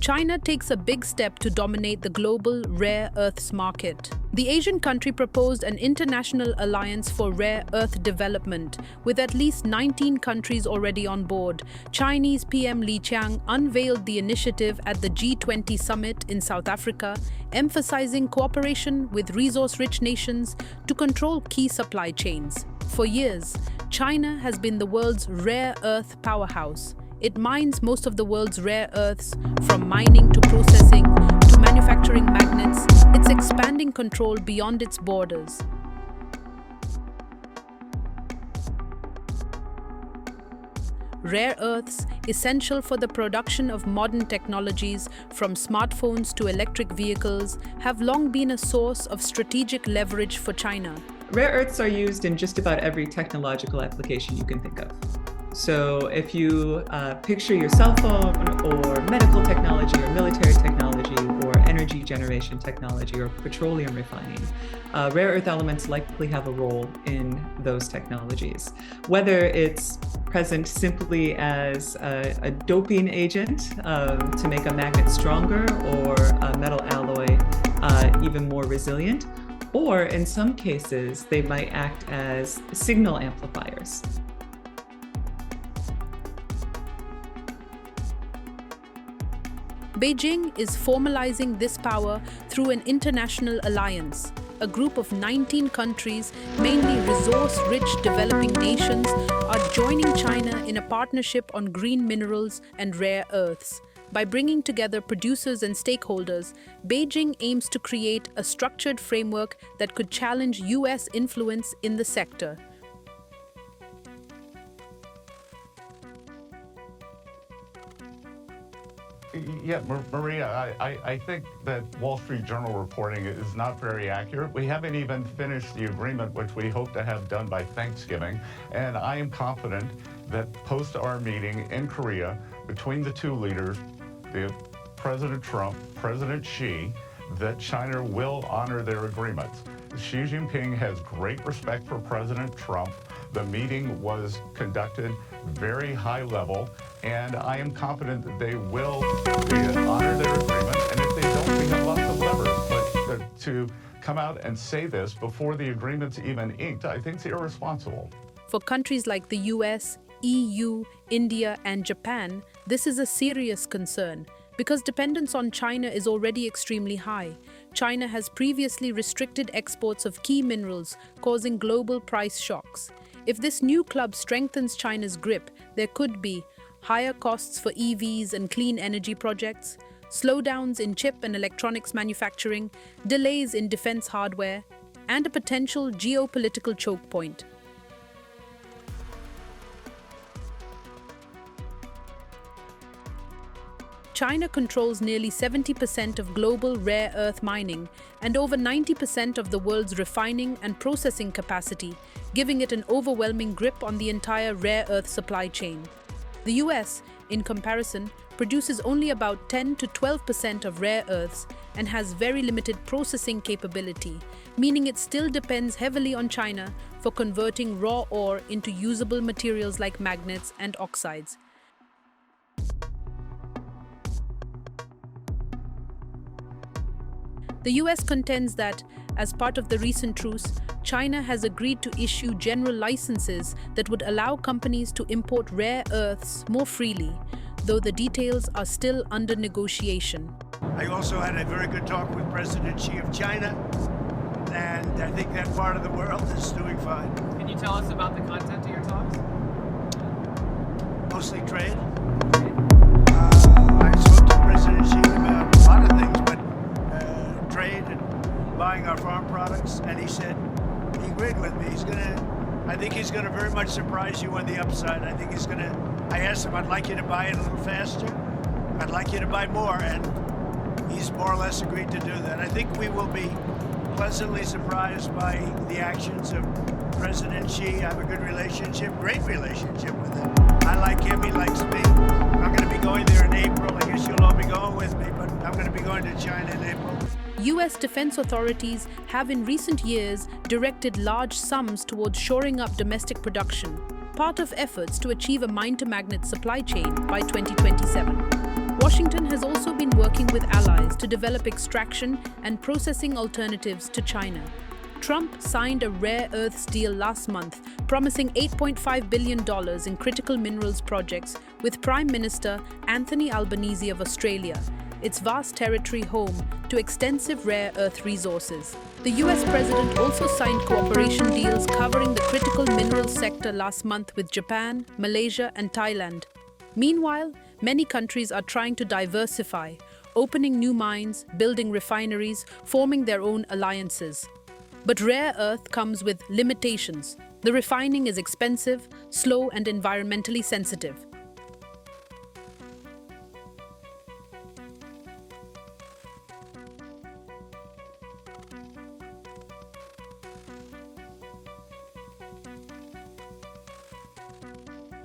China takes a big step to dominate the global rare earths market. The Asian country proposed an international alliance for rare earth development, with at least 19 countries already on board. Chinese PM Li Qiang unveiled the initiative at the G20 summit in South Africa, emphasizing cooperation with resource-rich nations to control key supply chains. For years, China has been the world's rare earth powerhouse. It mines most of the world's rare earths, from mining to processing to manufacturing magnets. It's expanding control beyond its borders. Rare earths, essential for the production of modern technologies from smartphones to electric vehicles, have long been a source of strategic leverage for China. Rare earths are used in just about every technological application you can think of. So if you picture your cell phone or medical technology or military technology or energy generation technology or petroleum refining, rare earth elements likely have a role in those technologies. Whether it's present simply as a doping agent to make a magnet stronger or a metal alloy even more resilient, or in some cases, they might act as signal amplifiers. Beijing is formalizing this power through an international alliance. A group of 19 countries, mainly resource-rich developing nations, are joining China in a partnership on green minerals and rare earths. By bringing together producers and stakeholders, Beijing aims to create a structured framework that could challenge US influence in the sector. Yeah, Maria, I think that Wall Street Journal reporting is not very accurate. We haven't even finished the agreement, which we hope to have done by Thanksgiving. And I am confident that post our meeting in Korea between the two leaders, President Trump, President Xi, that China will honor their agreements. Xi Jinping has great respect for President Trump. The meeting was conducted very high level, and I am confident that they will honor their agreement. And if they don't, we have lots of levers. But to come out and say this before the agreement's even inked, I think is irresponsible. For countries like the US, EU, India, and Japan, this is a serious concern because dependence on China is already extremely high. China has previously restricted exports of key minerals, causing global price shocks. If this new club strengthens China's grip, there could be higher costs for EVs and clean energy projects, slowdowns in chip and electronics manufacturing, delays in defense hardware, and a potential geopolitical choke point. China controls nearly 70% of global rare earth mining and over 90% of the world's refining and processing capacity, giving it an overwhelming grip on the entire rare earth supply chain. The US, in comparison, produces only about 10 to 12% of rare earths and has very limited processing capability, meaning it still depends heavily on China for converting raw ore into usable materials like magnets and oxides. The US contends that, as part of the recent truce, China has agreed to issue general licenses that would allow companies to import rare earths more freely, though the details are still under negotiation. I also had a very good talk with President Xi of China, and I think that part of the world is doing fine. Can you tell us about the content of your talks? Mostly trade. I spoke to President Xi about a lot of things, but trade and buying our farm products, and he said, he agreed with me. I think he's gonna very much surprise you on the upside. I asked him, I'd like you to buy it a little faster. I'd like you to buy more, and he's more or less agreed to do that. I think we will be pleasantly surprised by the actions of President Xi. I have a good relationship, great relationship with him. I like him, he likes me. I'm gonna be going there in April. I guess you'll all be going with me, but I'm gonna be going to China in April. US defense authorities have in recent years directed large sums towards shoring up domestic production, part of efforts to achieve a mine-to-magnet supply chain by 2027. Washington has also been working with allies to develop extraction and processing alternatives to China. Trump signed a rare earths deal last month, promising $8.5 billion in critical minerals projects with Prime Minister Anthony Albanese of Australia, its vast territory home to extensive rare earth resources. The US president also signed cooperation deals covering the critical minerals sector last month with Japan, Malaysia, and Thailand. Meanwhile, many countries are trying to diversify, opening new mines, building refineries, forming their own alliances. But rare earth comes with limitations. The refining is expensive, slow, and environmentally sensitive.